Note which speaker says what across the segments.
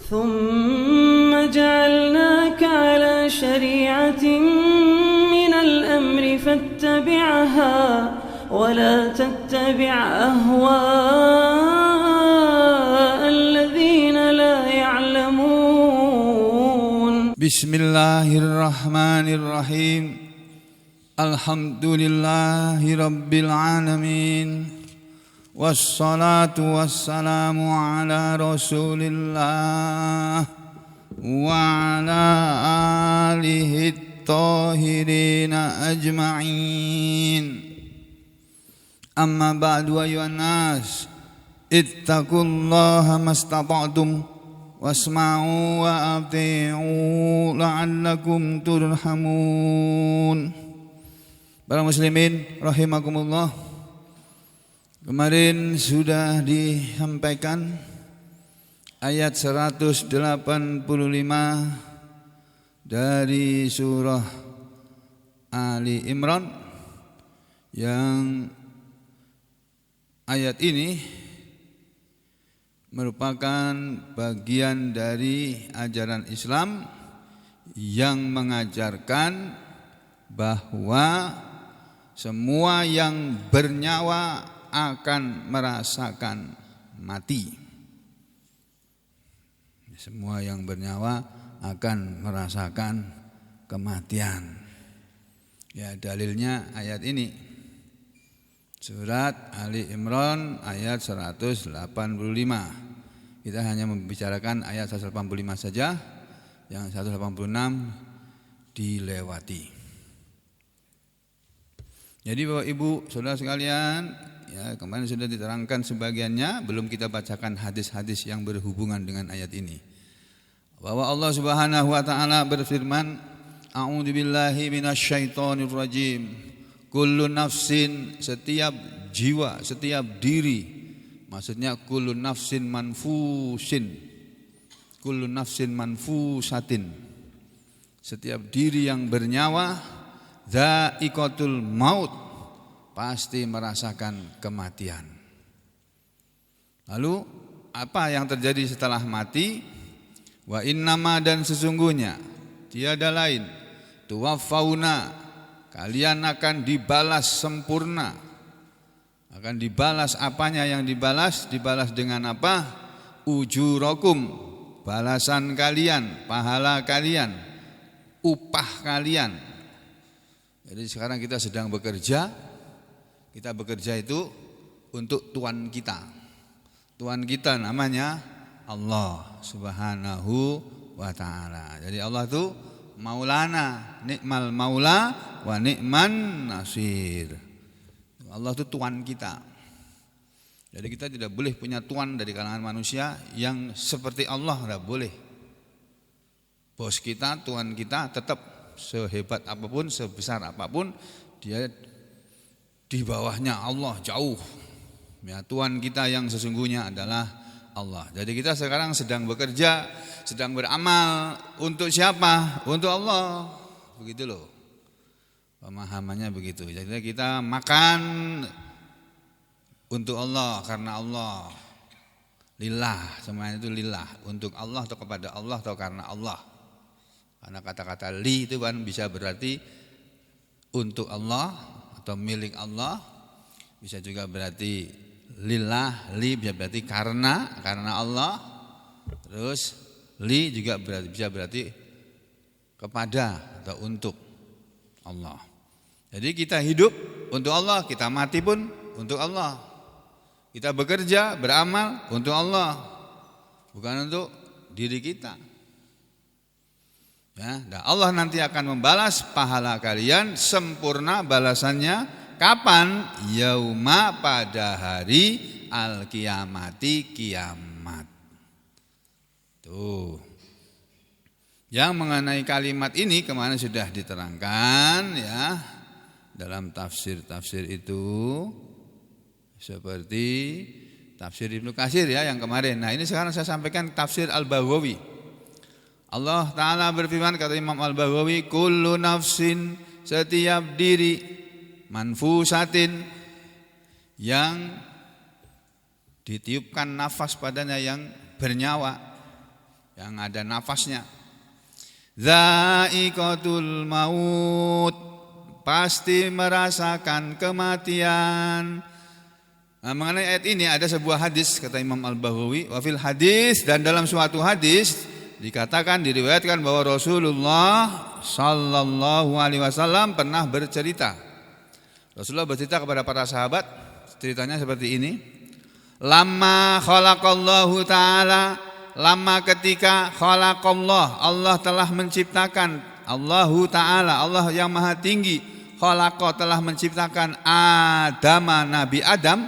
Speaker 1: ثم جعلناك على شريعة من الأمر فاتبعها ولا تتبع أهواء الذين لا يعلمون.
Speaker 2: بسم الله الرحمن الرحيم. الحمد لله رب العالمين والصلاة والسلام على رسول الله وعلى آله الطاهرين أجمعين. أما بعد أيها الناس اتقوا الله ما استطعتم واسمعوا وأطيعوا لعلكم ترحمون. Para muslimin rahimakumullah, kemarin sudah disampaikan ayat 185 dari surah Ali Imran, yang ayat ini merupakan bagian dari ajaran Islam yang mengajarkan bahwa semua yang bernyawa akan merasakan mati. Semua yang bernyawa akan merasakan kematian. Ya, dalilnya ayat ini. Surat Ali Imran ayat 185. Kita hanya membicarakan ayat 185 saja, yang 186 dilewati. Jadi Bapak Ibu, saudara sekalian, ya, kemarin sudah diterangkan sebagiannya, belum kita bacakan hadis-hadis yang berhubungan dengan ayat ini. Bahwa Allah Subhanahu wa taala berfirman, A'udzubillahi minasyaitonir rajim. Kullu nafsin, setiap jiwa, setiap diri. Maksudnya kullu nafsin manfusin. Kullu nafsin manfusatin. Setiap diri yang bernyawa, dha'iqatul maut, pasti merasakan kematian. Lalu apa yang terjadi setelah mati? Wa innama, dan sesungguhnya tiada lain, tuwaffauna, kalian akan dibalas sempurna. Akan dibalas, apanya yang dibalas? Dibalas dengan apa? Ujurakum, balasan kalian, pahala kalian, upah kalian. Jadi sekarang kita sedang bekerja. Kita bekerja itu untuk Tuhan kita. Tuhan kita namanya Allah Subhanahu wa ta'ala. Jadi Allah itu Maulana, ni'mal maula wa ni'man nasir. Allah itu Tuhan kita. Jadi kita tidak boleh punya Tuhan dari kalangan manusia yang seperti Allah, tidak boleh. Bos kita, Tuhan kita tetap sehebat apapun, sebesar apapun, dia di bawahnya Allah jauh. Ya, Tuhan kita yang sesungguhnya adalah Allah. Jadi kita sekarang sedang bekerja, sedang beramal untuk siapa? Untuk Allah. Begitu loh. Pemahamannya begitu. Jadi kita makan untuk Allah, karena Allah. Lillah, semuanya itu lillah. Untuk Allah atau kepada Allah atau karena Allah. Karena kata-kata li itu kan bisa berarti untuk Allah atau milik Allah, bisa juga berarti lillah, li bisa berarti karena Allah, terus li juga bisa berarti kepada atau untuk Allah. Jadi kita hidup untuk Allah, kita mati pun untuk Allah. Kita bekerja, beramal untuk Allah, bukan untuk diri kita. Ya, dan Allah nanti akan membalas pahala kalian sempurna balasannya. Kapan? Yauma, pada hari al-qiyamati, kiamat. Tuh. Yang mengenai kalimat ini kemarin sudah diterangkan ya dalam tafsir-tafsir itu, seperti tafsir Ibnu Katsir ya yang kemarin. Nah, ini sekarang saya sampaikan tafsir Al-Baghawi. Allah Ta'ala berfirman, kata Imam Al-Baghawi, kullu nafsin, setiap diri, manfusatin, yang ditiupkan nafas padanya, yang bernyawa. yang ada nafasnya. Za'iqatul maut, pasti merasakan kematian. Nah, mengenai ayat ini ada sebuah hadis kata Imam Al-Baghawi, wa fil hadis, dan dalam suatu hadis dikatakan, diriwayatkan bahwa Rasulullah sallallahu alaihi wasallam pernah bercerita. Rasulullah bercerita kepada para sahabat, ceritanya seperti ini. Lamma khalaqallahu ta'ala, lama ketika khalaqallah, Allah telah menciptakan, Allahu ta'ala, Allah yang maha tinggi, khalaqa telah menciptakan Adam, Nabi Adam,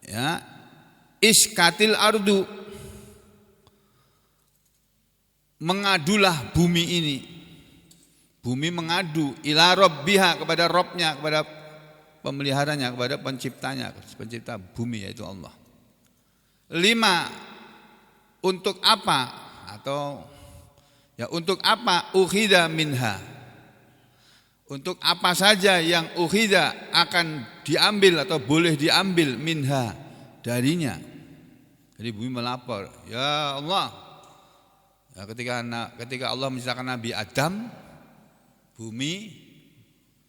Speaker 2: ya, iskatil ardu, mengadulah bumi ini. Bumi mengadu ila rabbiha, kepada Robnya, kepada pemeliharanya, kepada penciptanya, pencipta bumi yaitu Allah. 5, untuk apa, atau ya untuk apa ukhida minha, untuk apa saja yang ukhida akan diambil atau boleh diambil minha, darinya. Jadi bumi melapor, ya Allah, ya, ketika Allah menciptakan Nabi Adam, bumi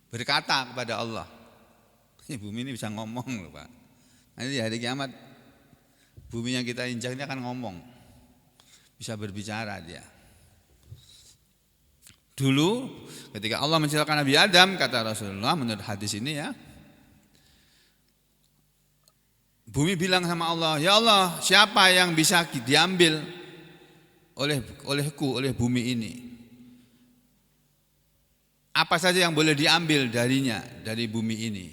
Speaker 2: berkata kepada Allah. Bumi ini bisa ngomong loh Pak. Nanti di hari kiamat bumi yang kita injak ini akan ngomong, bisa berbicara dia. Dulu ketika Allah menciptakan Nabi Adam, kata Rasulullah menurut hadis ini ya, bumi bilang sama Allah, ya Allah, siapa yang bisa diambil olehku, oleh bumi ini? Apa saja yang boleh diambil darinya, dari bumi ini?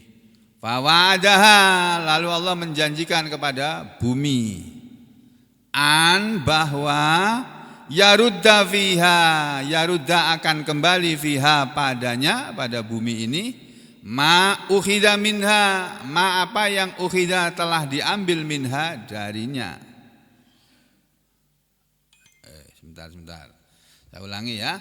Speaker 2: Fawadaha, lalu Allah menjanjikan kepada bumi, bahwa yarudda fiha, yarudda akan kembali fiha padanya, pada bumi ini, ma ukhida minha, ma apa yang ukhida telah diambil minha darinya. Sebentar, saya ulangi ya.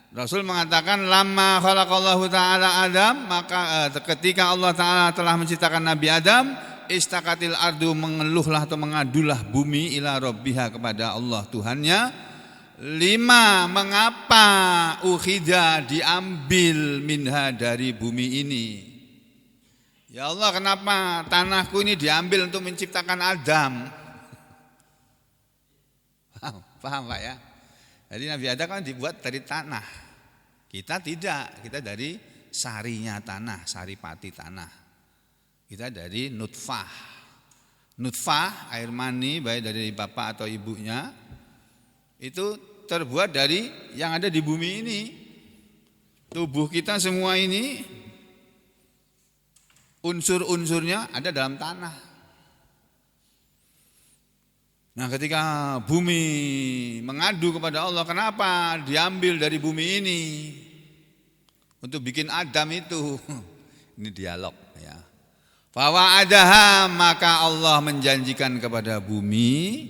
Speaker 2: Rasul mengatakan lamma khalaqallahu ta'ala Adam, maka ketika Allah Ta'ala telah menciptakan Nabi Adam, istaqatil ardu, mengeluhlah atau mengadulah bumi ila rabbiha, kepada Allah Tuhannya. 5, mengapa ukhida, diambil minha, dari bumi ini? Ya Allah, kenapa tanahku ini diambil untuk menciptakan Adam? Paham Pak ya? Jadi Nabi Adam kan dibuat dari tanah. Kita tidak, kita dari sarinya tanah, saripati tanah. Kita dari nutfah. Nutfah, air mani baik dari bapak atau ibunya, itu terbuat dari yang ada di bumi ini. Tubuh kita semua ini unsur-unsurnya ada dalam tanah. Nah, ketika bumi mengadu kepada Allah, kenapa diambil dari bumi ini untuk bikin Adam itu? Ini dialog ya. Bahwa adaha, maka Allah menjanjikan kepada bumi,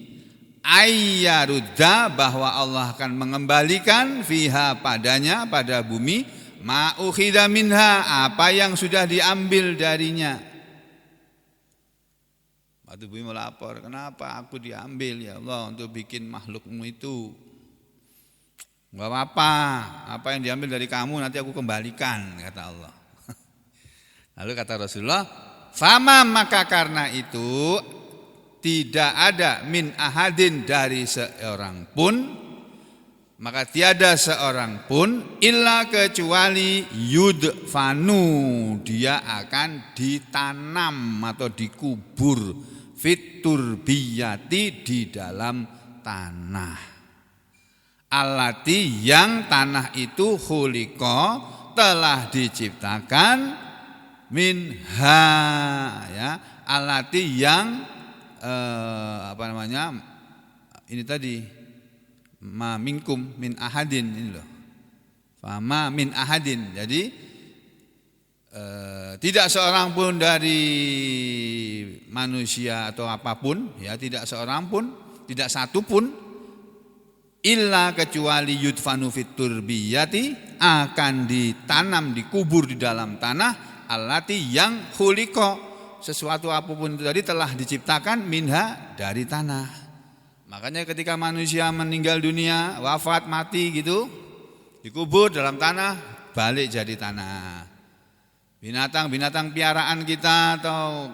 Speaker 2: ayyarudda, bahwa Allah akan mengembalikan fiha, padanya, pada bumi, ma'ukhidha minha, apa yang sudah diambil darinya. Waktu bumi melapor, kenapa aku diambil ya Allah untuk bikin makhlukmu itu? Enggak apa-apa, apa yang diambil dari kamu nanti aku kembalikan, kata Allah. Lalu kata Rasulullah, fama, maka karena itu tidak ada min ahadin, dari seorang pun, maka tiada seorang pun illa, kecuali yudfanu, dia akan ditanam atau dikubur, fitur biyati, di dalam tanah. Alati, yang tanah itu, khuliqa, telah diciptakan, minha, ya, alati yang ini tadi, ma minkum min ahadin, ini loh, fama min ahadin. Jadi tidak seorang pun dari manusia atau apapun, ya, tidak seorang pun, tidak satu pun, illa, kecuali yudfanu fit turbiyati, akan ditanam, dikubur di dalam tanah, allati, yang khuliqa, sesuatu apapun itu tadi telah diciptakan, minha, dari tanah. Makanya ketika manusia meninggal dunia, wafat, mati gitu, dikubur dalam tanah, balik jadi tanah. Binatang-binatang piaraan kita atau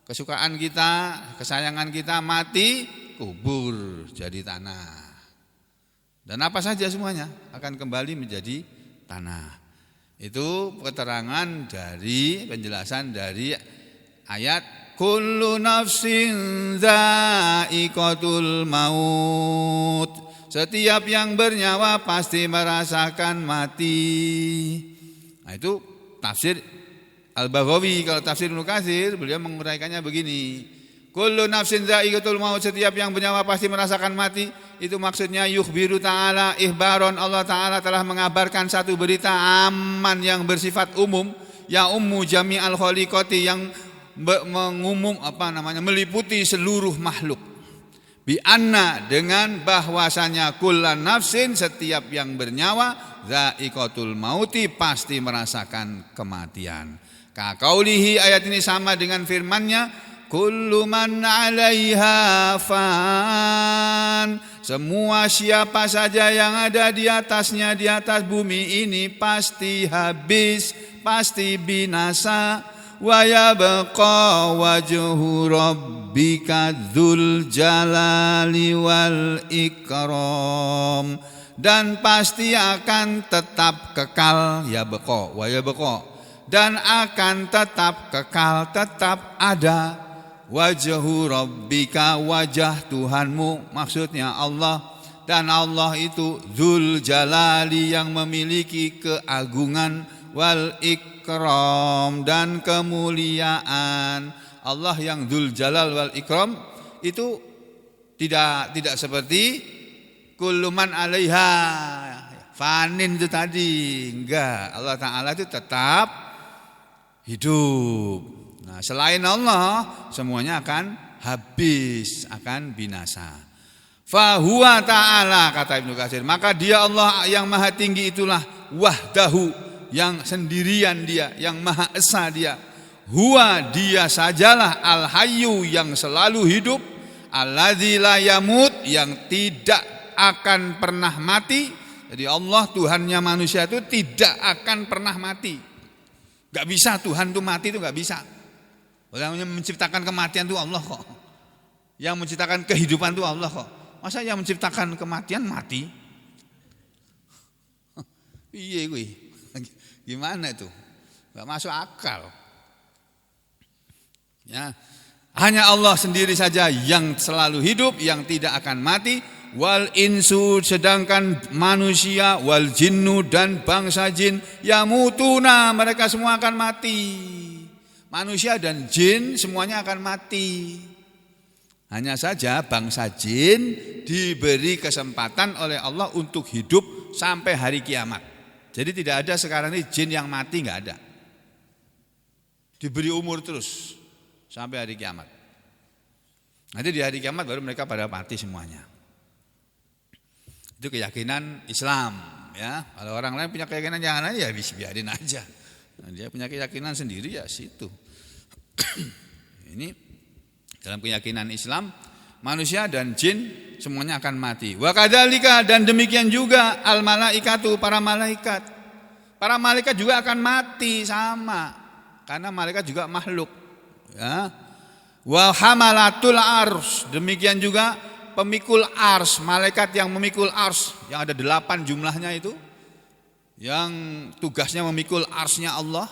Speaker 2: kesukaan kita, kesayangan kita mati, kubur jadi tanah. Dan apa saja semuanya akan kembali menjadi tanah. Itu keterangan dari penjelasan dari ayat kullu nafsin dha'iqatul maut. Setiap yang bernyawa pasti merasakan mati. Nah, itu tafsir Al-Baghawi. Kalau tafsir Ibnu Katsir beliau menguraikannya begini. Kullu nafsin dha'iqatul maut, setiap yang bernyawa pasti merasakan mati. Itu maksudnya yukhbiru ta'ala ihbaron, Allah Ta'ala telah mengabarkan satu berita aman yang bersifat umum, ya ummu jami'al khaliqati, yang mengumum meliputi seluruh makhluk. Bi anna, dengan bahwasanya kullan nafsin, setiap yang bernyawa, dha'iqatul mauti, pasti merasakan kematian. Kaqaulihi, ayat ini sama dengan firman-Nya, kullu man 'alaiha fan. Semua siapa saja yang ada di atasnya, di atas bumi ini pasti habis, pasti binasa. Wa yabqa wajhu rabbika dzul jalali wal ikram. Dan pasti akan tetap kekal, yabqa wa yabqa, dan akan tetap kekal, tetap ada. Wajhu rabbika, wajah Tuhanmu, maksudnya Allah. Dan Allah itu dzul jalali, yang memiliki keagungan, wal ikram, dan kemuliaan. Allah yang dzul jalal wal ikram itu tidak seperti kullu man 'alaiha fanin itu tadi. Enggak, Allah Ta'ala itu tetap hidup. Nah, selain Allah semuanya akan habis, akan binasa. Fahuwa ta'ala, kata Ibnu Katsir, maka dia Allah yang maha tinggi itulah, wahdahu, yang sendirian dia, yang maha esa dia. Huwa, dia sajalah, al-hayyu, yang selalu hidup, alladzi la yamut, yang tidak akan pernah mati. Jadi Allah Tuhannya manusia itu tidak akan pernah mati. Gak bisa Tuhan itu mati, itu gak bisa. Yang menciptakan kematian itu Allah kok. Yang menciptakan kehidupan itu Allah kok. Masa yang menciptakan kematian mati? Iya gue. Gimana itu? Gak masuk akal. Ya, hanya Allah sendiri saja yang selalu hidup, yang tidak akan mati. Wal insu, sedangkan manusia, wal jinnu, dan bangsa jin, yamutuna, mereka semua akan mati. Manusia dan jin semuanya akan mati. Hanya saja bangsa jin diberi kesempatan oleh Allah untuk hidup sampai hari kiamat. Jadi tidak ada sekarang ini jin yang mati, enggak ada. Diberi umur terus sampai hari kiamat. Nanti di hari kiamat baru mereka pada mati semuanya. Itu keyakinan Islam, ya. Kalau orang lain punya keyakinan yang lain, ya biarin aja. Nah, dia punya keyakinan sendiri, ya situ. Ini dalam keyakinan Islam, manusia dan jin semuanya akan mati. Wa kadzalika, dan demikian juga al malaikatu, para malaikat. Para malaikat juga akan mati sama, karena malaikat juga makhluk, ya. Wa hamalatul ars, demikian juga pemikul ars, malaikat yang memikul ars, yang ada 8 jumlahnya itu, yang tugasnya memikul arsnya Allah,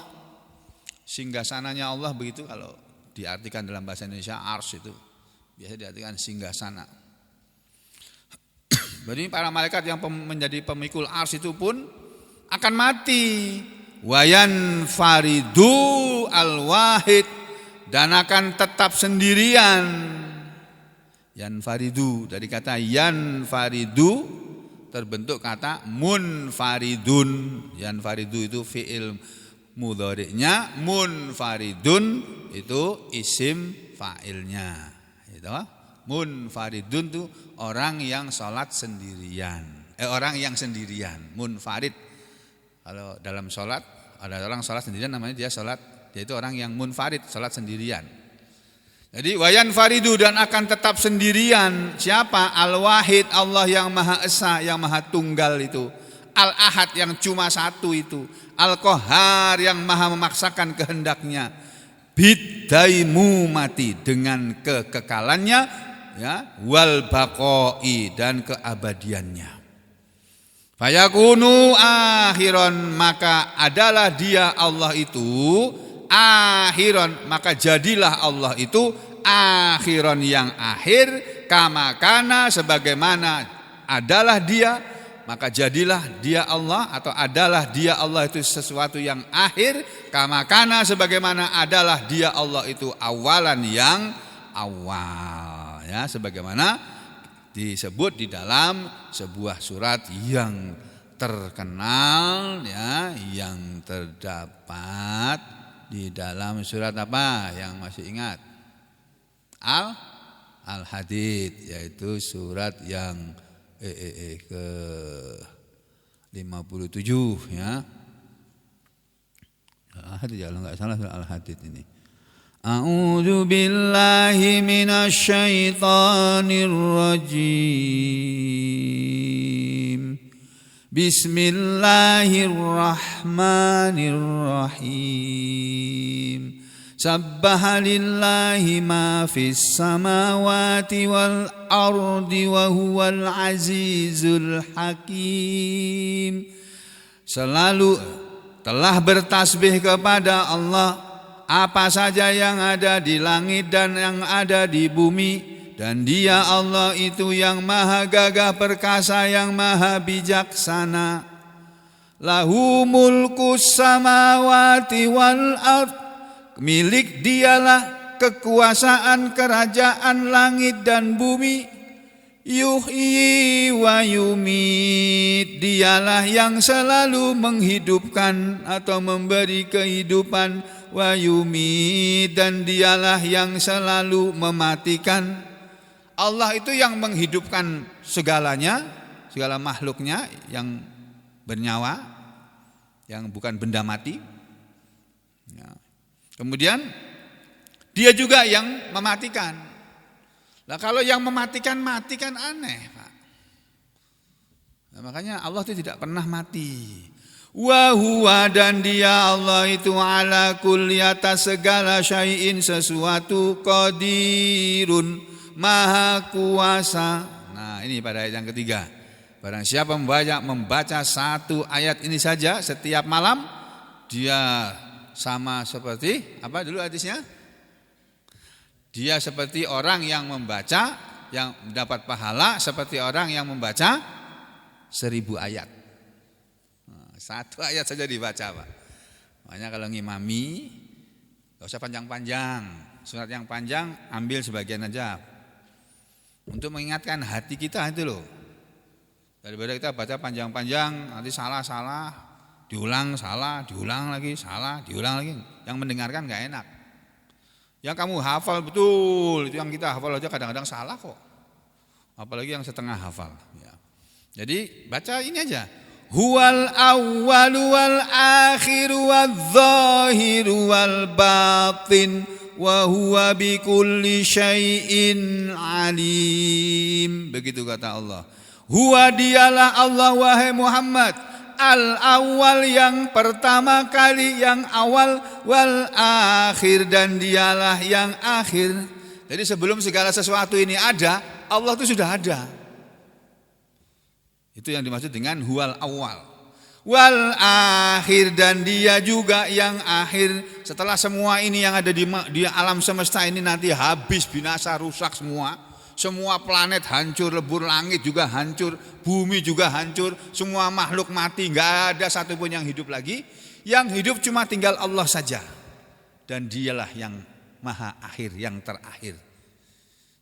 Speaker 2: singgasananya Allah, begitu kalau diartikan dalam bahasa Indonesia. Ars itu biasa diartikan singgasana. Jadi para malaikat yang menjadi pemikul ars itu pun akan mati. Wayan faridu al-wahid, dan akan tetap sendirian. Yan faridu, dari kata yan faridu terbentuk kata munfaridun. Yan faridu itu fi'il mudhari'nya, munfaridun itu isim fa'ilnya. Gitu. Munfaridun itu orang yang sholat sendirian. Orang yang sendirian, munfarid. Kalau dalam sholat ada orang sholat sendirian, namanya dia sholat, yaitu orang yang munfarid, sholat sendirian. Jadi wayan faridu, dan akan tetap sendirian. Siapa? Al-Wahid, Allah yang Maha Esa, yang Maha Tunggal itu. Al-Ahad, yang cuma satu itu. Al-Qahar, yang Maha memaksakan kehendaknya. Bidaimu, mati, dengan kekekalannya, ya, wal baqoi, dan keabadiannya. Fayakunu akhiron, maka adalah dia Allah itu akhiron, maka jadilah Allah itu akhiron, yang akhir, kama kana, sebagaimana adalah dia, maka jadilah dia Allah, atau adalah dia Allah itu sesuatu yang akhir, kama kana, sebagaimana adalah dia Allah itu awalan, yang awal, ya, sebagaimana disebut di dalam sebuah surat yang terkenal, ya, yang terdapat di dalam surat apa yang masih ingat? Al-Hadid, yaitu surat yang ke 57, ya. Al-Hadid, kalau enggak salah Al-Hadid ini. A'udzu billahi minasy syaithanir rajim. Bismillahirrahmanirrahim. Sabbaha lillahi ma fis samawati wal ardi wa huwal azizul hakim. Selalu telah bertasbih kepada Allah apa saja yang ada di langit dan yang ada di bumi, dan Dia Allah itu yang maha gagah perkasa, yang maha bijaksana. Lahu mulkus samawati wal ard, milik Dialah kekuasaan kerajaan langit dan bumi. Yuhyi wa yumit, Dialah yang selalu menghidupkan atau memberi kehidupan. Wa yumit, dan Dialah yang selalu mematikan. Allah itu yang menghidupkan segalanya, segala makhluknya yang bernyawa, yang bukan benda mati, ya. Kemudian Dia juga yang mematikan. Nah, kalau yang mematikan mati kan aneh, Pak. Nah, makanya Allah itu tidak pernah mati. Wa huwa, dan Dia Allah itu ala kulli, atas segala syai'in sesuatu, qadirun, maha kuasa. Nah, ini pada ayat yang ketiga. Barang siapa membaca satu ayat ini saja setiap malam, dia sama seperti apa dulu hadisnya? Dia seperti orang yang membaca, yang mendapat pahala seperti orang yang membaca 1000 ayat. Satu ayat saja dibaca, Pak. Makanya kalau ngimami gak usah panjang-panjang. Surat yang panjang ambil sebagian aja. Untuk mengingatkan hati kita itu loh. Daripada kita baca panjang-panjang nanti salah-salah, diulang salah, diulang lagi, salah, diulang lagi. Yang mendengarkan gak enak. Yang kamu hafal betul, itu yang kita hafal aja kadang-kadang salah kok. Apalagi yang setengah hafal, ya. Jadi baca ini aja. Huwal awwalu wal akhiru wal zahiru wal batin wa huwa bikulli syai'in alim. Begitu kata Allah. Huwa, Dialah Allah, wahai Muhammad, al-awwal, yang pertama kali, yang awal, wal akhir, dan Dialah yang akhir. Jadi sebelum segala sesuatu ini ada, Allah itu sudah ada. Itu yang dimaksud dengan huwal awal. Wal akhir, dan Dia juga yang akhir. Setelah semua ini yang ada di alam semesta ini nanti habis, binasa, rusak semua. Semua planet hancur, lebur langit juga hancur, bumi juga hancur, semua makhluk mati, enggak ada satupun yang hidup lagi. Yang hidup cuma tinggal Allah saja. Dan Dialah yang maha akhir, yang terakhir.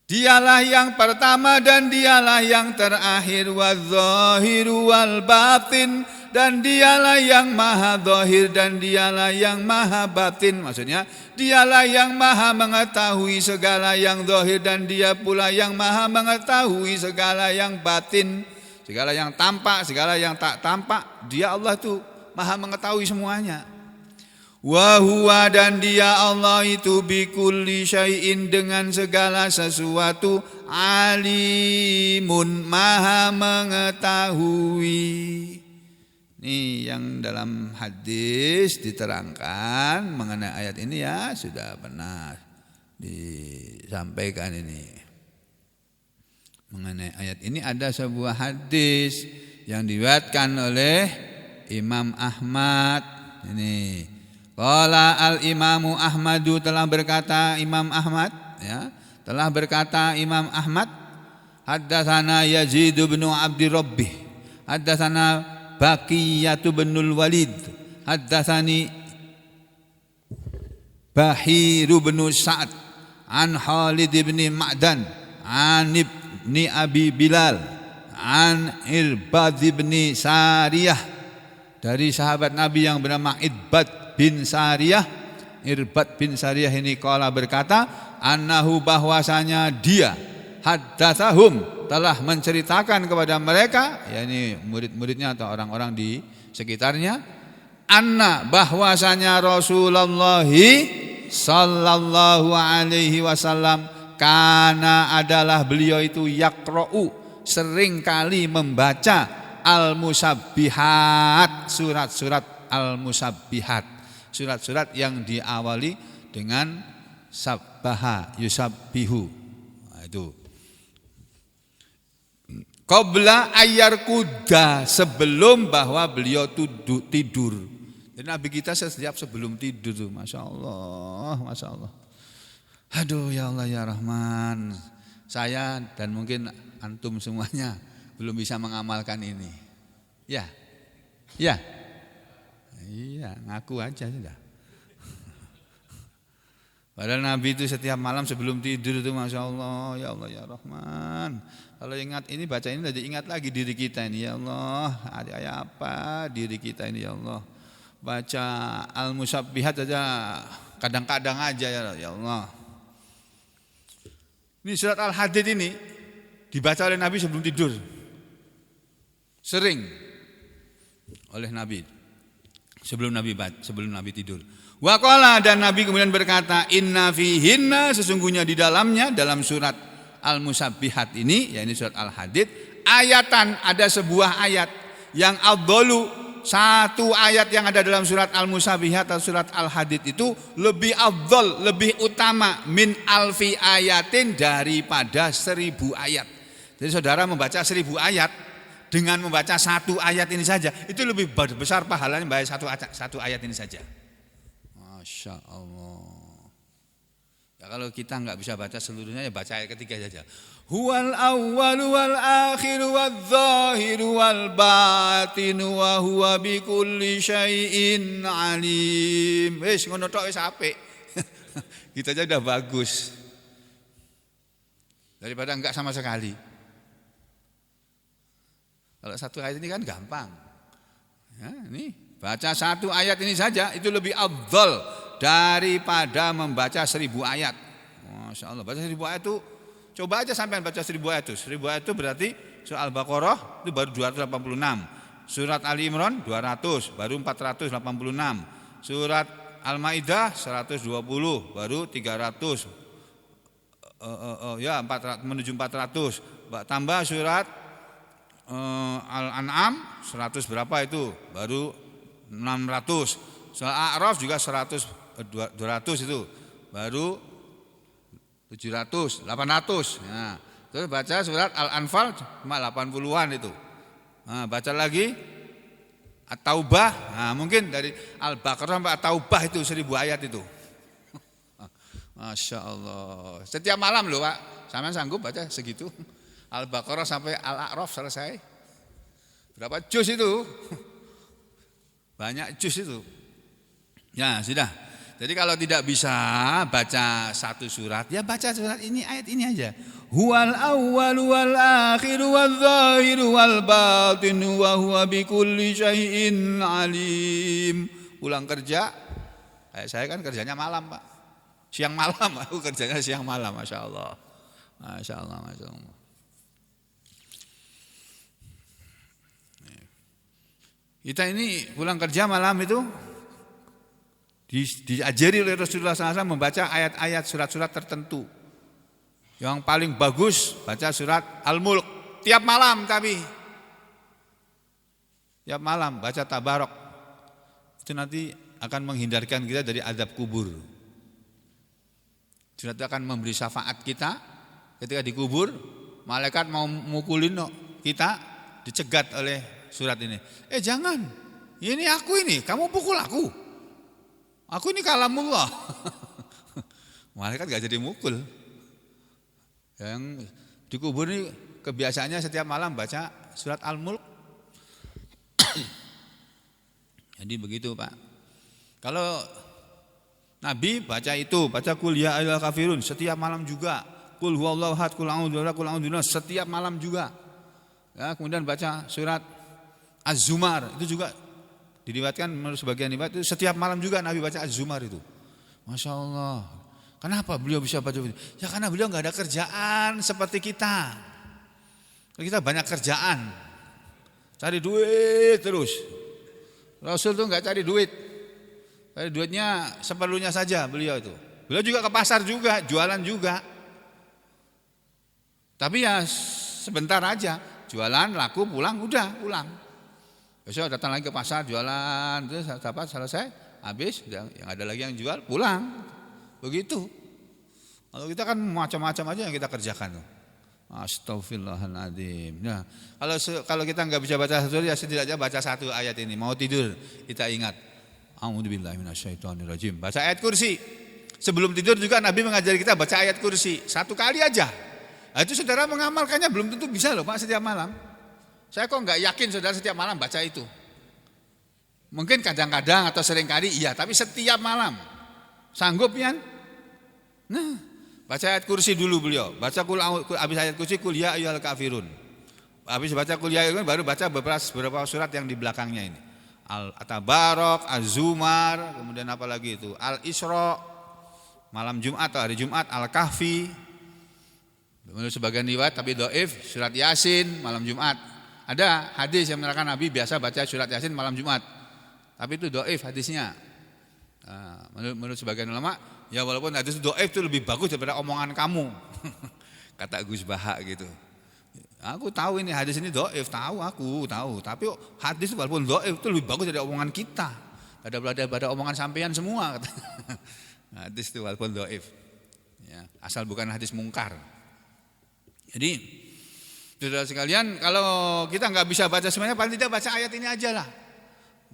Speaker 2: Dialah yang pertama dan Dialah yang terakhir. Wadzahiru wal batin, dan Dialah yang maha zahir dan Dialah yang maha batin. Maksudnya Dialah yang maha mengetahui segala yang zahir, dan Dia pula yang maha mengetahui segala yang batin. Segala yang tampak, segala yang tak tampak, Dia Allah itu maha mengetahui semuanya. Wa huwa dan dia Allah itu bikulli syai'in dengan segala sesuatu alimun maha mengetahui. Ini yang dalam hadis diterangkan mengenai ayat ini ya sudah pernah disampaikan ini. Mengenai ayat ini ada sebuah hadis yang diriwayatkan oleh Imam Ahmad. Ini qala al-Imamu Ahmadu telah berkata Imam Ahmad ya, telah berkata Imam Ahmad, haddatsana Yazid bin Abdi Rabbih, haddatsana Baqiyah bin Walid, haddatsani Bahir bin Sa'ad an Khalid bin Ma'dan an ibni Abi Bilal an Irbad bin Sariyah, dari sahabat Nabi yang bernama Irbad bin Sariyah. Irbad bin Sariyah ini qala berkata, annahu bahwasanya dia haddatsahum telah menceritakan kepada mereka, yakni murid-muridnya atau orang-orang di sekitarnya, anna bahwasanya Rasulullah sallallahu alaihi wasallam kana adalah beliau itu yaqra'u sering kali membaca al-musabbihat, surat-surat al-musabbihat, surat-surat yang diawali dengan sabbaha yusabbihu. Nah, itu qabla ayyarkuda, sebelum bahwa beliau tidur. Jadi Nabi kita setiap sebelum tidur tuh, Masya Allah, Masya Allah. Aduh ya Allah ya Rahman, saya dan mungkin antum semuanya belum bisa mengamalkan ini. Ya, ya, iya, ngaku aja sudah. Padahal Nabi itu setiap malam sebelum tidur itu Masya Allah, ya Allah ya Rahman. Kalau ingat ini, baca ini, jadi ingat lagi diri kita ini, ya Allah, ada apa diri kita ini, ya Allah. Baca al-musabbihat aja kadang-kadang aja ya Allah. Ini surat Al-Hadid ini dibaca oleh Nabi sebelum tidur. Sering oleh Nabi sebelum Nabi tidur. Wa qala, dan Nabi kemudian berkata, inna fihinna, sesungguhnya di dalamnya, dalam surat Al-Musabbihat ini, yakni surat Al-Hadid, ayatan, ada sebuah ayat yang afdalu, satu ayat yang ada dalam surat Al-Musabbihat atau surat Al-Hadid itu lebih afdal, lebih utama min alfi ayatin, daripada 1000 ayat. Jadi saudara membaca 1000 ayat dengan membaca satu ayat ini saja, itu lebih besar pahalanya membaca satu ayat ini saja. Masya Allah. Ya, kalau kita enggak bisa baca seluruhnya, ya baca ayat ketiga saja. Huwal awwalu wal akhiru wal zahiru wal batinu wa huwa bikulli syai'in alim. Wis ngono tok wis apik. Kita aja udah bagus. Daripada enggak sama sekali. Kalau satu ayat ini kan gampang. Ya, ini baca satu ayat ini saja itu lebih afdal daripada membaca 1000 ayat. Masya Allah, baca 1000 ayat itu, coba aja sampai baca 1000 ayat itu. 1000 ayat itu berarti surat Al-Baqarah itu baru 286, surat Ali Imran 200 baru 486, surat Al-Maidah 120 baru 300, ya 400 menuju 400, tambah surat Al-An'am 100 berapa itu baru 600, surat A'raf juga 200 itu baru 700, 800. Nah, terus baca surat Al-Anfal cuma 80-an itu. Nah, baca lagi At-Taubah. Nah, mungkin dari Al-Baqarah sampai At-Taubah itu 1000 ayat itu. Masya Allah. Setiap malam loh Pak, sampean sanggup baca segitu? Al-Baqarah sampai Al-A'raf selesai. Berapa juz itu? Banyak juz itu. Ya sudah. Jadi kalau tidak bisa baca satu surat, ya baca surat ini, ayat ini aja. Huwal awwalu wal akhiru wal zahiru wal batinu wa huwa bikulli syai'in alim. Pulang kerja, saya kan kerjanya malam Pak. Siang malam, aku kerjanya siang malam, Masya Allah. Masya Allah, Masya Allah. Kita ini pulang kerja malam itu, diajari oleh Rasulullah SAW membaca ayat-ayat surat-surat tertentu. Yang paling bagus baca surat Al-Mulk tiap malam, tapi tiap malam baca Tabarok. Itu nanti akan menghindarkan kita dari azab kubur. Surat itu akan memberi syafaat kita ketika dikubur. Malaikat mau mukulin kita, dicegat oleh surat ini. Jangan, ini aku ini, kamu pukul aku. Aku ini kalamullah. Malaikat gak jadi mukul. Yang dikubur ini kebiasaannya setiap malam baca surat Al-Mulk. Jadi begitu Pak. Kalau Nabi baca itu, baca Qul ya ayyuhal kafirun setiap malam juga. Qul huwallahu ahad, qul a'udzu birabbil setiap malam juga. Ya, kemudian baca surat Az-Zumar itu juga diriwayatkan menurut sebagian riwayat itu setiap malam juga Nabi baca Az-Zumar itu. Masya Allah. Kenapa beliau bisa baca itu? Ya karena beliau nggak ada kerjaan seperti kita. Kita banyak kerjaan, cari duit terus. Rasul tuh nggak cari duit, cari duitnya seperlunya saja beliau itu. Beliau juga ke pasar juga, jualan juga. Tapi ya sebentar aja, jualan laku pulang udah pulang. Besok datang lagi ke pasar jualan, terus dapat selesai, habis, yang ada lagi yang jual pulang. Begitu. Kalau kita kan macam-macam aja yang kita kerjakan. Astaghfirullahaladzim. Nah, kalau kita nggak bisa baca satu ya setidaknya baca satu ayat ini. Mau tidur kita ingat. A'udzubillahi minasyaitonirrajim. Baca ayat kursi. Sebelum tidur juga Nabi mengajari kita baca ayat kursi satu kali aja. Nah, itu saudara mengamalkannya belum tentu bisa loh Pak setiap malam. Saya kok nggak yakin saudara setiap malam baca itu. Mungkin kadang-kadang atau seringkali iya, tapi setiap malam sanggup ya? Nah, baca ayat kursi dulu beliau. Baca habis ayat kursi Qul ya ayyuhal kafirun. Habis baca Qul ya ayyuhal baru baca beberapa surat yang di belakangnya ini. Al-Tabarok, Az-Zumar, kemudian apa lagi itu? Al-Isra, malam Jumat atau hari Jumat, Al-Kahfi. Menurut sebagian riwayat tapi dhaif, surat Yasin malam Jumat. Ada hadis yang menerangkan Nabi biasa baca surat Yasin malam Jumat. Tapi itu dhaif hadisnya. Nah, menurut sebagian ulama, ya walaupun hadis dhaif itu lebih bagus daripada omongan kamu. Kata Gus Baha gitu. Aku tahu ini hadis ini dhaif, aku tahu. Tapi hadis walaupun dhaif itu lebih bagus dari omongan kita. Ada omongan sampean semua kata. Hadis itu walaupun dhaif. Ya, asal bukan hadis mungkar. Jadi, saudara sekalian, kalau kita nggak bisa baca semuanya, paling tidak baca ayat ini aja lah.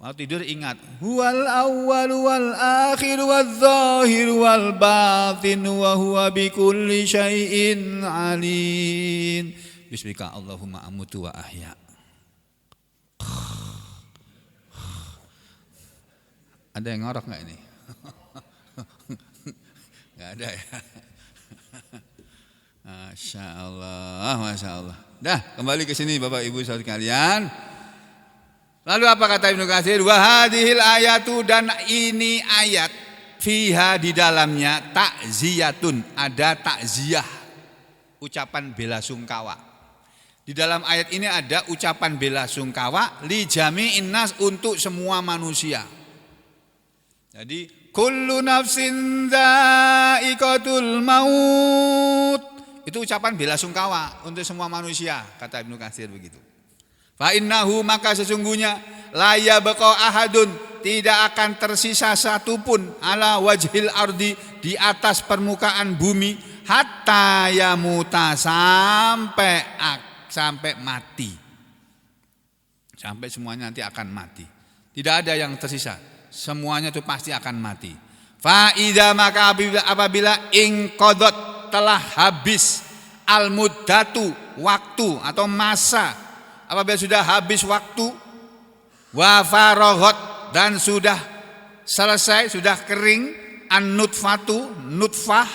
Speaker 2: Mau tidur ingat, huwal awwal wal akhir wal zahir wal batin wa huwa bikulli syai'in alim. Bismika Allahumma amutu wa ahya. Ada yang ngorok nggak ini? Nggak ada ya. Masya Allah. Dah, kembali ke sini Bapak Ibu saudara sekalian. Lalu apa kata Ibnu Katsir? Wa hadhil ayatu, dan ini ayat fiha di dalamnya takziyatun, ada takziyah, ucapan bela sungkawa. Di dalam ayat ini ada ucapan bela sungkawa li jami'in nas, untuk semua manusia. Jadi kullu nafsin dha'iqatul maut, itu ucapan bela sungkawa untuk semua manusia, kata Ibnu Katsir begitu. Fa innahu, maka sesungguhnya la yabqa ahadun, tidak akan tersisa satupun ala wajhil ardi, di atas permukaan bumi, hatta yamuta, sampai mati. Sampai semuanya nanti akan mati. Tidak ada yang tersisa, semuanya itu pasti akan mati. Fa idza, maka apabila inqadat, telah habis, al muddatu, waktu atau masa, apabila sudah habis waktu, wa faraghat, dan sudah selesai, sudah kering, an nutfatu, nutfah,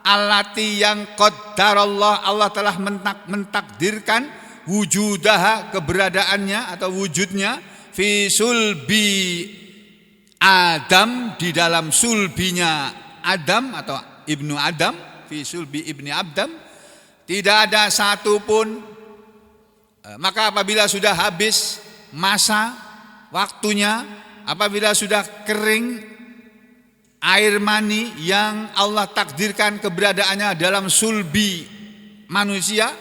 Speaker 2: allati yang qaddarallah, Allah telah mentakdirkan, wujudaha, keberadaannya atau wujudnya, fi sulbi Adam, di dalam sulbinya Adam atau ibnu Adam, fi sulbi ibni Adam, tidak ada satupun. Maka apabila sudah habis masa waktunya, apabila sudah kering air mani yang Allah takdirkan keberadaannya dalam sulbi manusia,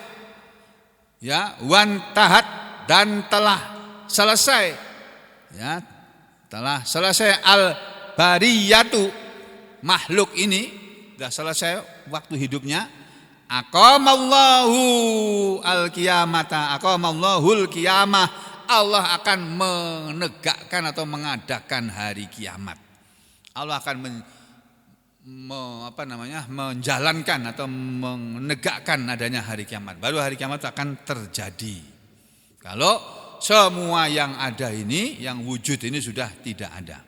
Speaker 2: ya, wantahat, dan telah selesai, ya, telah selesai al-bariyatu, makhluk ini sudah selesai waktu hidupnya. Aqamallahu al-qiyamata, aqamallahul qiyamah, Allah akan menegakkan atau mengadakan hari kiamat. Allah akan menjalankan atau menegakkan adanya hari kiamat. Baru hari kiamat akan terjadi. Kalau semua yang ada ini, yang wujud ini sudah tidak ada.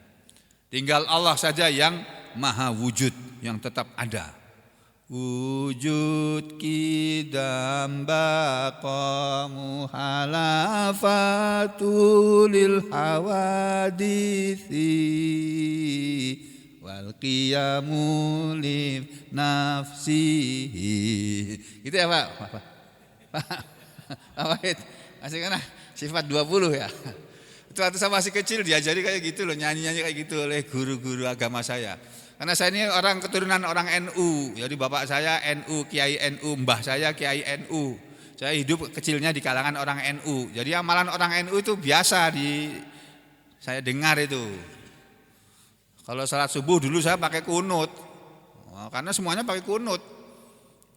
Speaker 2: Tinggal Allah saja yang maha wujud, yang tetap ada. Wujud kidam baqa muhalafatu lil hawadisi wal qiyamu li nafsihi. Gitu ya Pak? Apa itu? Masih kan sifat 20 ya. Itu waktu saya masih kecil diajari kayak gitu loh, nyanyi-nyanyi kayak gitu oleh guru-guru agama saya. Karena saya ini orang keturunan orang NU, jadi bapak saya NU, Kiai NU, mbah saya Kiai NU. Saya hidup kecilnya di kalangan orang NU. Jadi amalan orang NU itu biasa saya dengar itu. Kalau salat subuh dulu saya pakai kunut, karena semuanya pakai kunut.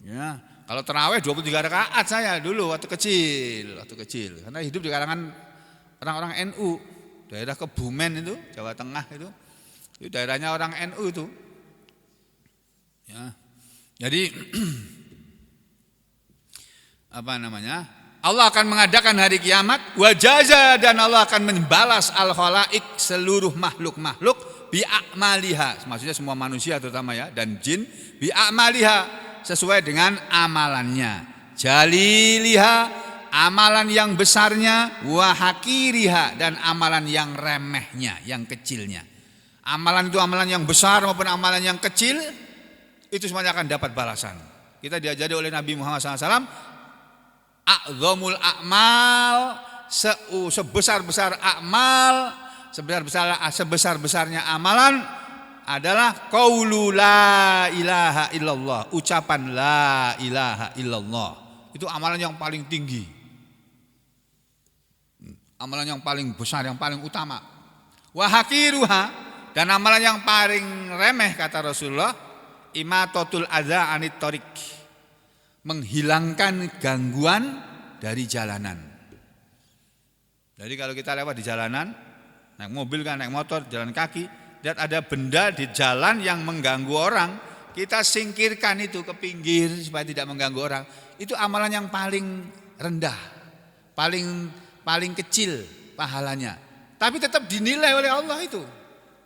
Speaker 2: Ya, kalau tarawih 23 rakaat saya dulu waktu kecil. Karena hidup di kalangan orang-orang NU, daerah Kebumen itu, Jawa Tengah itu daerahnya orang NU itu. Ya. Jadi Allah akan mengadakan hari kiamat, wajaza, dan Allah akan membalas al-khalaik, seluruh makhluk-makhluk, bi'amaliha, maksudnya semua manusia terutama ya, dan jin, bi'amaliha, sesuai dengan amalannya, jaliliha, amalan yang besarnya, wa hakiriha, dan amalan yang remehnya, yang kecilnya. Amalan itu amalan yang besar maupun amalan yang kecil, itu semuanya akan dapat balasan. Kita diajari oleh Nabi Muhammad SAW, a'zamul a'mal, sebesar-besar amal, sebesar-besarnya amalan adalah qaulu la ilaha illallah, ucapan la ilaha illallah. Itu amalan yang paling tinggi, amalan yang paling besar, yang paling utama. Wa hakiruha, dan amalan yang paling remeh kata Rasulullah, imatatul adza anit thoriq, menghilangkan gangguan dari jalanan. Jadi kalau kita lewat di jalanan, naik mobil kan, naik motor, jalan kaki, lihat ada benda di jalan yang mengganggu orang, kita singkirkan itu ke pinggir supaya tidak mengganggu orang. Itu amalan yang paling rendah, paling kecil pahalanya, tapi tetap dinilai oleh Allah itu.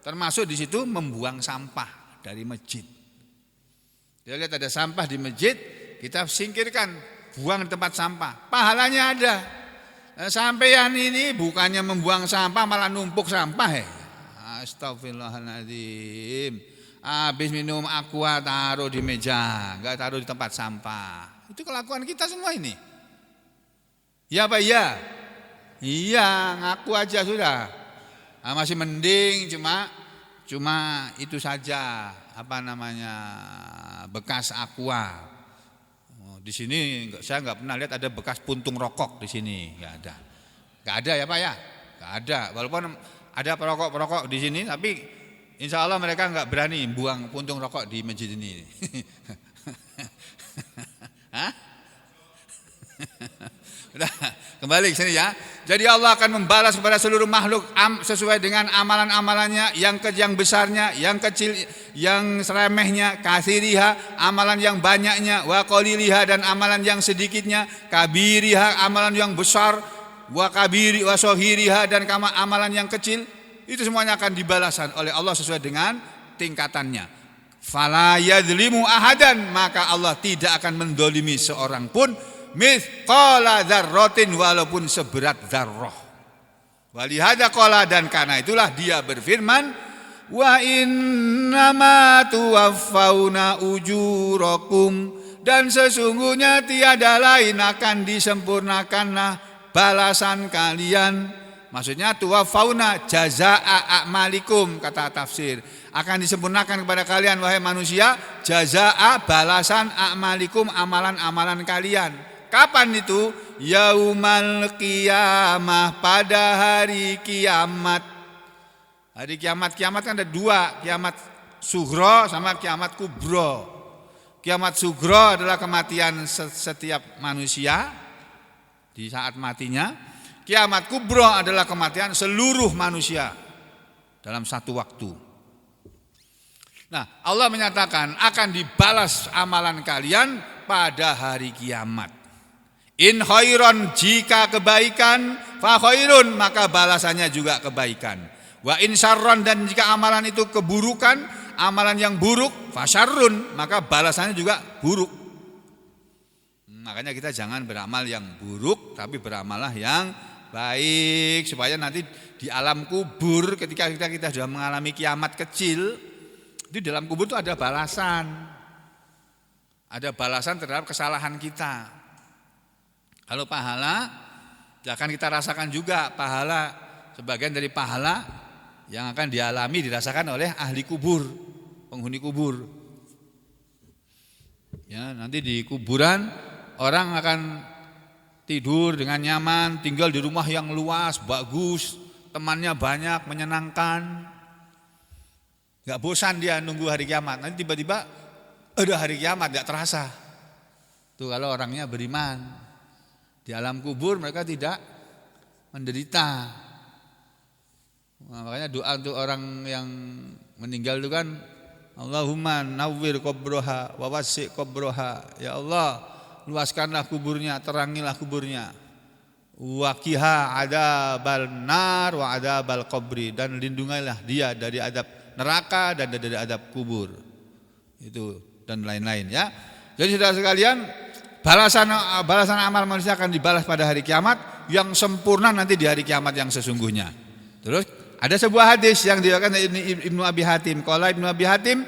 Speaker 2: Termasuk di situ membuang sampah dari masjid. Kita lihat ada sampah di masjid, kita singkirkan, buang di tempat sampah, pahalanya ada. Sampeyan ini bukannya membuang sampah malah numpuk sampah ya. Astagfirullahaladzim. Habis minum aqua taruh di meja, enggak taruh di tempat sampah. Itu kelakuan kita semua ini. Ya Pak ya? Iya, ngaku aja sudah. Masih mending cuma itu saja, bekas aqua. Di sini saya nggak pernah lihat ada bekas puntung rokok di sini, nggak ada ya Pak ya, nggak ada. Walaupun ada perokok di sini, tapi insya Allah mereka nggak berani buang puntung rokok di masjid ini. Hah? Udah, kembali ke sini ya. Jadi Allah akan membalas kepada seluruh makhluk sesuai dengan amalan-amalannya, yang besarnya, yang kecil, yang remehnya, kasiriha, amalan yang banyaknya, wa qaliliha, dan amalan yang sedikitnya, kabiriha, amalan yang besar, wa kabiri wa sohiriha, dan amalan yang kecil. Itu semuanya akan dibalasan oleh Allah sesuai dengan tingkatannya. Fala yadzlimu ahadan, maka Allah tidak akan mendolimi seorang pun, mithqala dzarratin, walaupun seberat dzarrah. Walihada qala, dan karena itulah dia berfirman, wa innama tuwaffauna ujurakum, dan sesungguhnya tiada lain akan disempurnakanlah balasan kalian, Maksudnya tuwafauna jazaa'a a'malikum, kata tafsir. Akan disempurnakan kepada kalian wahai manusia jazaa'a, balasan a'malikum, amalan-amalan kalian. Kapan itu? Yaumal qiyamah, pada hari kiamat. Hari kiamat kan ada dua, kiamat sughra sama kiamat kubra. Kiamat sughra adalah kematian setiap manusia di saat matinya. Kiamat kubra adalah kematian seluruh manusia dalam satu waktu. Nah, Allah menyatakan akan dibalas amalan kalian pada hari kiamat. In khairon, jika kebaikan, fa khairun, maka balasannya juga kebaikan. Wa in syarron, dan jika amalan itu keburukan, amalan yang buruk, fa syarrun, maka balasannya juga buruk. Makanya kita jangan beramal yang buruk, tapi beramallah yang baik, supaya nanti di alam kubur ketika kita sudah mengalami kiamat kecil, di dalam kubur itu ada balasan. Ada balasan terhadap kesalahan kita. Kalau pahala, akan kita rasakan juga pahala, sebagian dari pahala yang akan dialami dirasakan oleh ahli kubur, penghuni kubur. Ya, nanti di kuburan orang akan tidur dengan nyaman, tinggal di rumah yang luas, bagus, temannya banyak, menyenangkan. Gak bosan dia nunggu hari kiamat. Nanti tiba-tiba ada hari kiamat, gak terasa. Tuh kalau orangnya beriman. Di alam kubur mereka tidak menderita. Nah, makanya doa untuk orang yang meninggal itu kan, Allahumma nawwir qabroha wa wasi' qabroha. Ya Allah, luaskanlah kuburnya, terangilah kuburnya. Waqiha adabal nar wa adabal qabri, dan lindungilah dia dari adab neraka dan dari adab kubur. Itu dan lain-lain ya. Jadi saudara sekalian, balasan amal manusia akan dibalas pada hari kiamat yang sempurna nanti di hari kiamat yang sesungguhnya. Terus ada sebuah hadis yang diriwayatkan Ibnu Abi Hatim. Qala Ibnu Abi Hatim,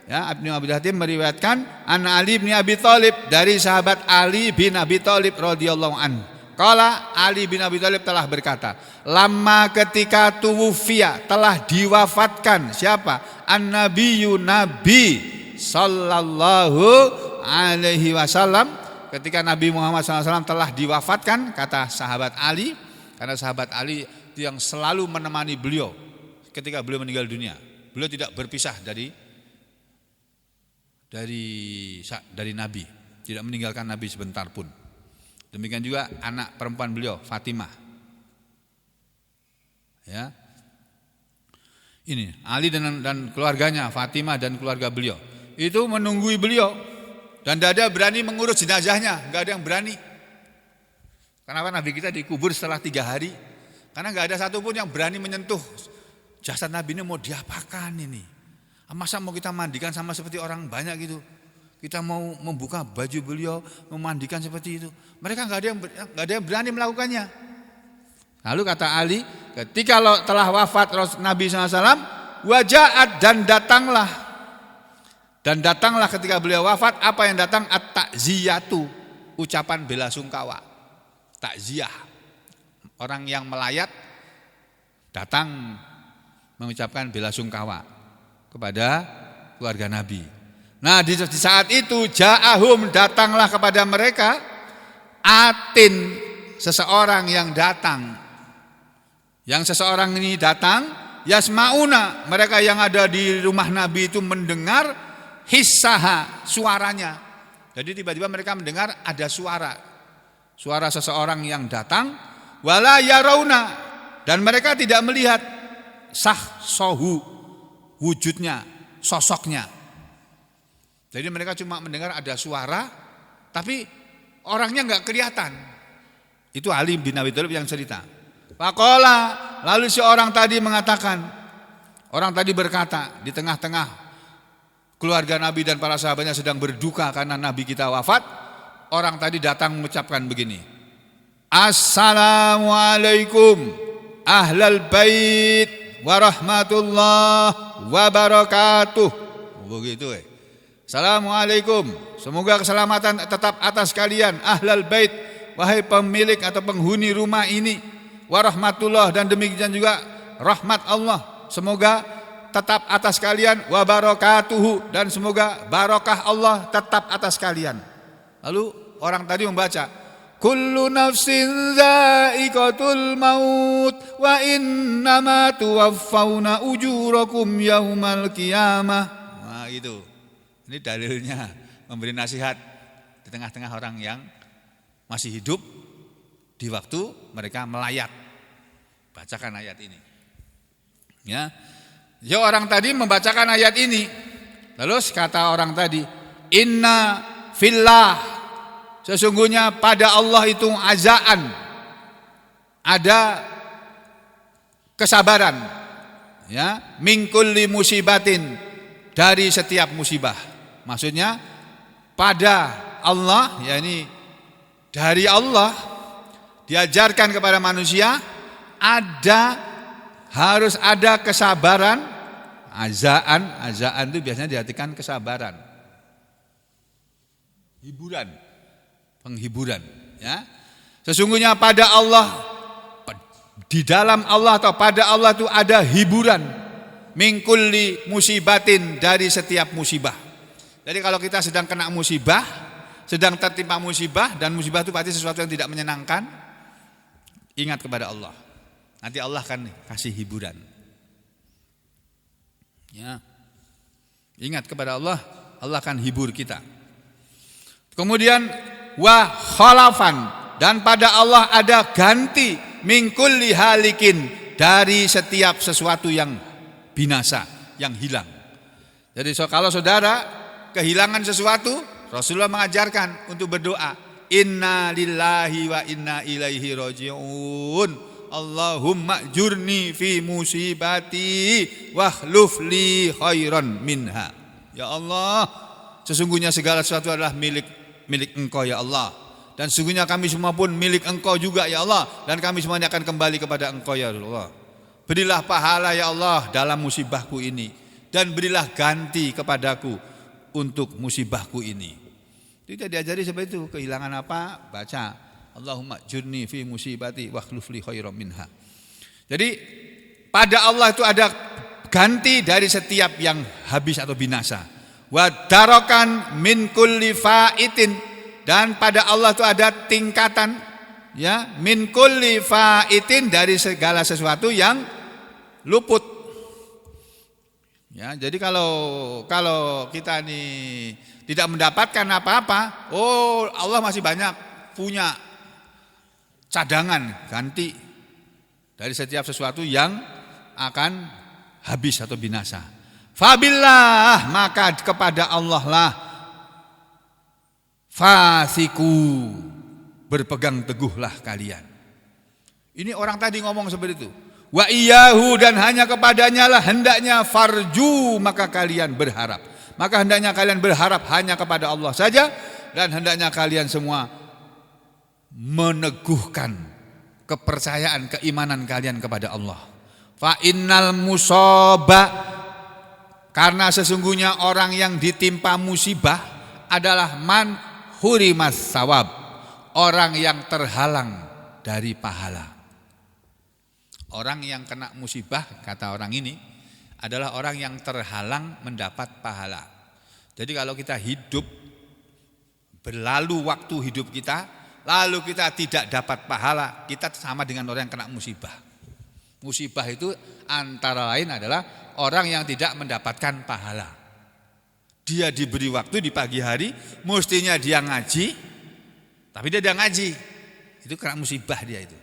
Speaker 2: ya, Ibnu Abi Hatim meriwayatkan an Ali bin Abi Thalib, dari sahabat Ali bin Abi Thalib radhiyallahu anhu. Qala Ali bin Abi Thalib telah berkata, lama ketika tuwufiya, telah diwafatkan siapa? An-nabiyyu, Nabi sallallahu alaihi wasallam. Ketika Nabi Muhammad SAW telah diwafatkan, kata sahabat Ali, karena sahabat Ali itu yang selalu menemani beliau ketika beliau meninggal dunia. Beliau tidak berpisah dari Nabi, tidak meninggalkan Nabi sebentar pun. Demikian juga anak perempuan beliau, Fatimah. Ya. Ini Ali dan keluarganya, Fatimah dan keluarga beliau, itu menunggui beliau dan tidak ada berani mengurus jenazahnya, nggak ada yang berani. Kenapa Nabi kita dikubur setelah 3 hari? Karena nggak ada satupun yang berani menyentuh jasad Nabi ini. Mau diapakan ini? Masa mau kita mandikan sama seperti orang banyak gitu? Kita mau membuka baju beliau, memandikan seperti itu. Mereka nggak ada yang berani melakukannya. Lalu kata Ali, ketika telah wafat Nabi SAW, wajaat, dan datanglah ketika beliau wafat, apa yang datang? At-ta'ziyatu, ucapan bela sungkawa. Takziah, orang yang melayat datang mengucapkan bela sungkawa kepada keluarga Nabi. Nah, di saat itu ja'ahum, datanglah kepada mereka atin, seseorang yang datang. Yang seseorang ini datang, yasmauna, mereka yang ada di rumah Nabi itu mendengar hissaha, suaranya. Jadi tiba-tiba mereka mendengar ada suara seseorang yang datang, wala yarawna, dan mereka tidak melihat sohu, wujudnya, sosoknya. Jadi mereka cuma mendengar ada suara, tapi orangnya enggak kelihatan. Itu Ali bin Abi Thalib yang cerita. Faqala, lalu seorang tadi mengatakan, orang tadi berkata, di tengah-tengah keluarga Nabi dan para sahabatnya sedang berduka karena Nabi kita wafat, orang tadi datang mengucapkan begini, Assalamualaikum ahlal bait warahmatullahi wabarakatuh. Begitu. Assalamualaikum, semoga keselamatan tetap atas kalian, ahlal bait, wahai pemilik atau penghuni rumah ini, warahmatullah, dan demikian juga rahmat Allah semoga tetap atas kalian, wa barakatuhu, dan semoga barokah Allah tetap atas kalian. Lalu orang tadi membaca kullu nafsin za'iqatul maut wa innama tuwaffawna ujurakum yaumal qiyamah. Nah itu, ini dalilnya memberi nasihat di tengah-tengah orang yang masih hidup di waktu mereka melayat. Bacakan ayat ini. Ya, orang tadi membacakan ayat ini. Lalu kata orang tadi, inna fillah, sesungguhnya pada Allah itu azaan, ada kesabaran, ya, min kulli musibatin, dari setiap musibah. Maksudnya pada Allah, yakni dari Allah diajarkan kepada manusia harus ada kesabaran. Azaan itu biasanya diartikan kesabaran, hiburan, penghiburan, ya. Sesungguhnya pada Allah, di dalam Allah atau pada Allah itu ada hiburan, min kulli musibatin, dari setiap musibah. Jadi kalau kita sedang kena musibah, sedang tertimpa musibah, dan musibah itu pasti sesuatu yang tidak menyenangkan, ingat kepada Allah. Nanti Allah akan kasih hiburan. Ya. Ingat kepada Allah, Allah akan hibur kita. Kemudian wa khalafan, dan pada Allah ada ganti, min kulli halikin, dari setiap sesuatu yang binasa, yang hilang. Jadi kalau saudara kehilangan sesuatu, Rasulullah mengajarkan untuk berdoa, inna lillahi wa inna ilaihi raji'un. Allahumma jurni fi musibati wakhluf li khairan minha. Ya Allah, sesungguhnya segala sesuatu adalah milik Engkau ya Allah, dan sesungguhnya kami semua pun milik Engkau juga ya Allah, dan kami semuanya akan kembali kepada Engkau ya Allah. Berilah pahala ya Allah dalam musibahku ini, dan berilah ganti kepadaku untuk musibahku ini. Tidak diajari seperti itu. Kehilangan apa? Baca Allahumma jurni fi musibati wakhluf li khairan minha. Jadi pada Allah itu ada ganti dari setiap yang habis atau binasa. Wa darokan min kulli faitin, dan pada Allah itu ada tingkatan, ya, min kulli faitin, dari segala sesuatu yang luput. Ya, jadi kalau kita nih tidak mendapatkan apa-apa, oh Allah masih banyak punya cadangan ganti dari setiap sesuatu yang akan habis atau binasa. Fabillah, maka kepada Allah lah, fasiku, berpegang teguhlah kalian. Ini orang tadi ngomong seperti itu. Wa iyyahu, dan hanya kepadanya lah hendaknya, farju, maka kalian berharap. Maka hendaknya kalian berharap hanya kepada Allah saja, dan hendaknya kalian semua meneguhkan kepercayaan, keimanan kalian kepada Allah. Fa innal musaba, karena sesungguhnya orang yang ditimpa musibah adalah man hurimas sawab, orang yang terhalang dari pahala. Orang yang kena musibah, kata orang ini, adalah orang yang terhalang mendapat pahala. Jadi kalau kita hidup, berlalu waktu hidup kita, lalu kita tidak dapat pahala, kita sama dengan orang yang kena musibah. Musibah itu antara lain adalah orang yang tidak mendapatkan pahala. Dia diberi waktu di pagi hari, mestinya dia ngaji, tapi dia tidak ngaji. Itu kena musibah dia itu.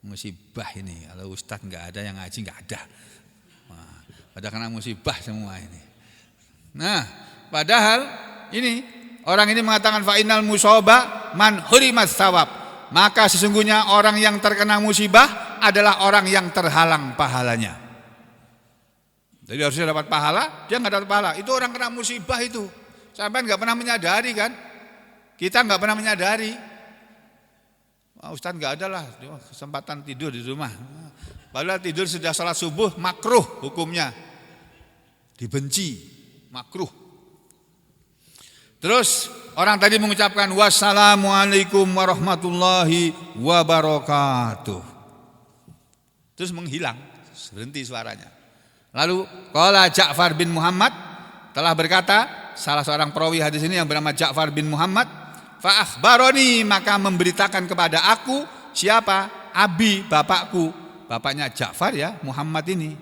Speaker 2: Musibah ini, kalau ustaz nggak ada yang ngaji, nggak ada. Nah, pada kena musibah semua ini. Nah, padahal ini orang ini mengatakan fa innal musaba man hurimas sawab, maka sesungguhnya orang yang terkena musibah adalah orang yang terhalang pahalanya. Jadi harusnya dapat pahala, dia nggak dapat pahala. Itu orang kena musibah itu. Sampai nggak pernah menyadari kan? Kita nggak pernah menyadari. Ustaz nggak ada lah, kesempatan tidur di rumah. Padahal tidur sudah sholat subuh makruh hukumnya, dibenci, makruh. Terus orang tadi mengucapkan wassalamualaikum warahmatullahi wabarakatuh. terus menghilang, berhenti suaranya. Lalu qala Ja'far bin Muhammad telah berkata, salah seorang perawi hadis ini yang bernama Ja'far bin Muhammad, fa akhbaroni, maka memberitakan kepada aku, siapa? Abi, bapakku. Bapaknya Ja'far ya, Muhammad ini.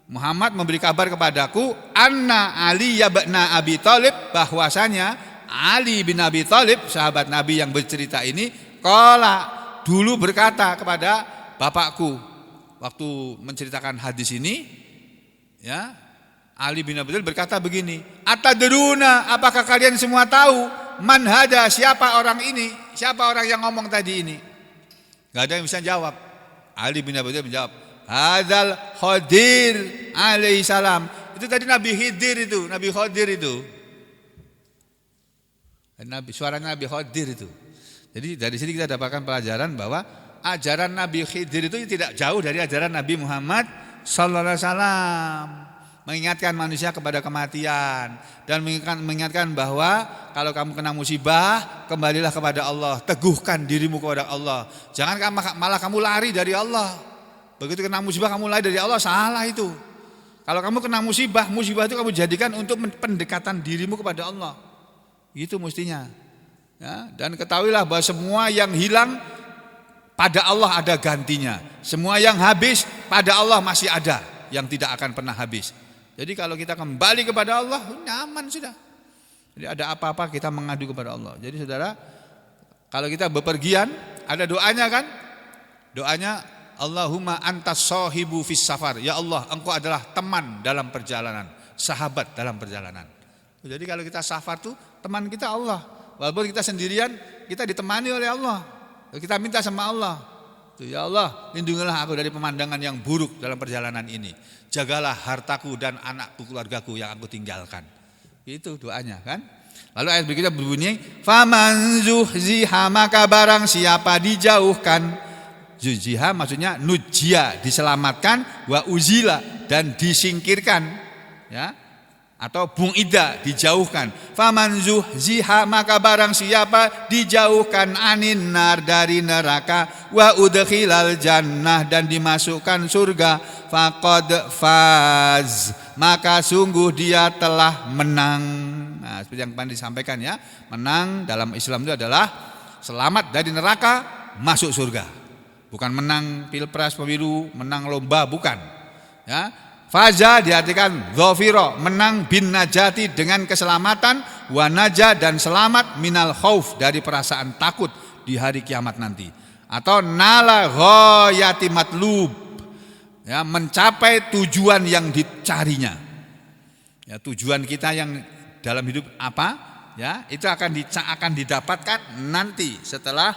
Speaker 2: Muhammad memberi kabar kepadaku, anna Ali bin Abi Thalib, bahwasanya Ali bin Abi Thalib, sahabat Nabi yang bercerita ini, qala, dulu berkata kepada bapakku waktu menceritakan hadis ini, ya, Ali bin Abi Thalib berkata begini, atadruna, apakah kalian semua tahu man hada, siapa orang ini, siapa orang yang ngomong tadi ini? Gak ada yang bisa jawab. Ali bin Abi Thalib menjawab, hadzal Khadir alaihi salam. Itu tadi Nabi Khidir itu, Nabi Khadir itu. Suaranya Nabi Khadir itu. Jadi dari sini kita dapatkan pelajaran bahwa ajaran Nabi Khidir itu tidak jauh dari ajaran Nabi Muhammad sallallahu alaihi wasallam. Mengingatkan manusia kepada kematian dan mengingatkan bahwa kalau kamu kena musibah, kembalilah kepada Allah, teguhkan dirimu kepada Allah. Jangan malah kamu lari dari Allah. Begitu kena musibah kamu lari dari Allah, salah itu. Kalau kamu kena musibah itu kamu jadikan untuk pendekatan dirimu kepada Allah. Itu mestinya. Ya, dan ketahuilah bahwa semua yang hilang pada Allah ada gantinya. Semua yang habis pada Allah masih ada yang tidak akan pernah habis. Jadi kalau kita kembali kepada Allah, nyaman sudah. Jadi ada apa-apa kita mengadu kepada Allah. Jadi saudara, kalau kita bepergian, ada doanya kan? Doanya, Allahumma antas sahibu fis safar. Ya Allah, engkau adalah teman dalam perjalanan, sahabat dalam perjalanan. Jadi kalau kita safar tuh teman kita Allah. Walaupun kita sendirian, kita ditemani oleh Allah. Kita minta sama Allah, ya Allah, lindungilah aku dari pemandangan yang buruk dalam perjalanan ini. Jagalah hartaku dan anakku, keluargaku yang aku tinggalkan. Itu doanya kan. Lalu ayat berikutnya berbunyi, faman zuhziha, maka barang siapa dijauhkan. Zuhziha maksudnya nujia, diselamatkan, wa uzila, dan disingkirkan, ya, atau bungida, dijauhkan. Faman zuhziha, maka barang siapa dijauhkan, anin nar, dari neraka, wa udkhilal jannah, dan dimasukkan surga, faqad faz, maka sungguh dia telah menang. Nah, seperti yang kemarin disampaikan ya, menang dalam Islam itu adalah selamat dari neraka, masuk surga. Bukan menang pilpres, pemilu, menang lomba, bukan. Ya, faza diartikan dhafira, menang, bin najati, dengan keselamatan, wa naja, dan selamat, minal khauf, dari perasaan takut di hari kiamat nanti. Atau nala ghayati matlub, ya, mencapai tujuan yang dicarinya. Ya, tujuan kita yang dalam hidup apa? Ya, itu akan didapatkan nanti setelah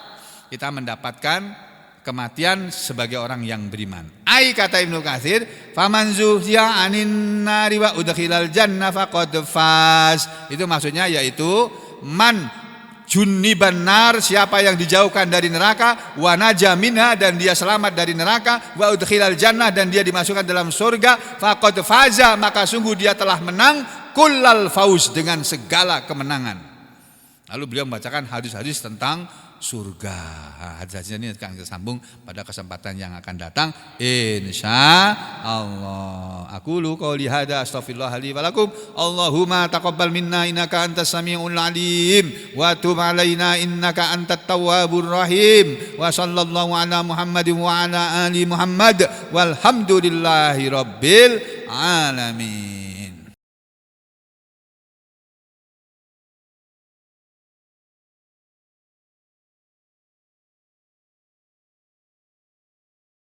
Speaker 2: kita mendapatkan kematian sebagai orang yang beriman. Ai, kata Ibnu Katsir, faman zuhziya 'anin nari wa udkhilal jannah faqad faz. Itu maksudnya yaitu man junniban nar, siapa yang dijauhkan dari neraka, wa naja minha, dan dia selamat dari neraka, wa udkhilal jannah, dan dia dimasukkan dalam surga, faqad faza, maka sungguh dia telah menang, kullal fauz, dengan segala kemenangan. Lalu beliau membacakan hadis-hadis tentang surga. Hadis-hadis ini akan kita sambung pada kesempatan yang akan datang, insyaallah. Aqulu qouli hadza astaghfirullah li wa lakum. Allahumma taqabbal minna innaka antas samiul alim wa tub alaina innaka antat tawwabur rahim. Wa sallallahu ala Muhammadin wa ala ali Muhammad walhamdulillahi rabbil alamin.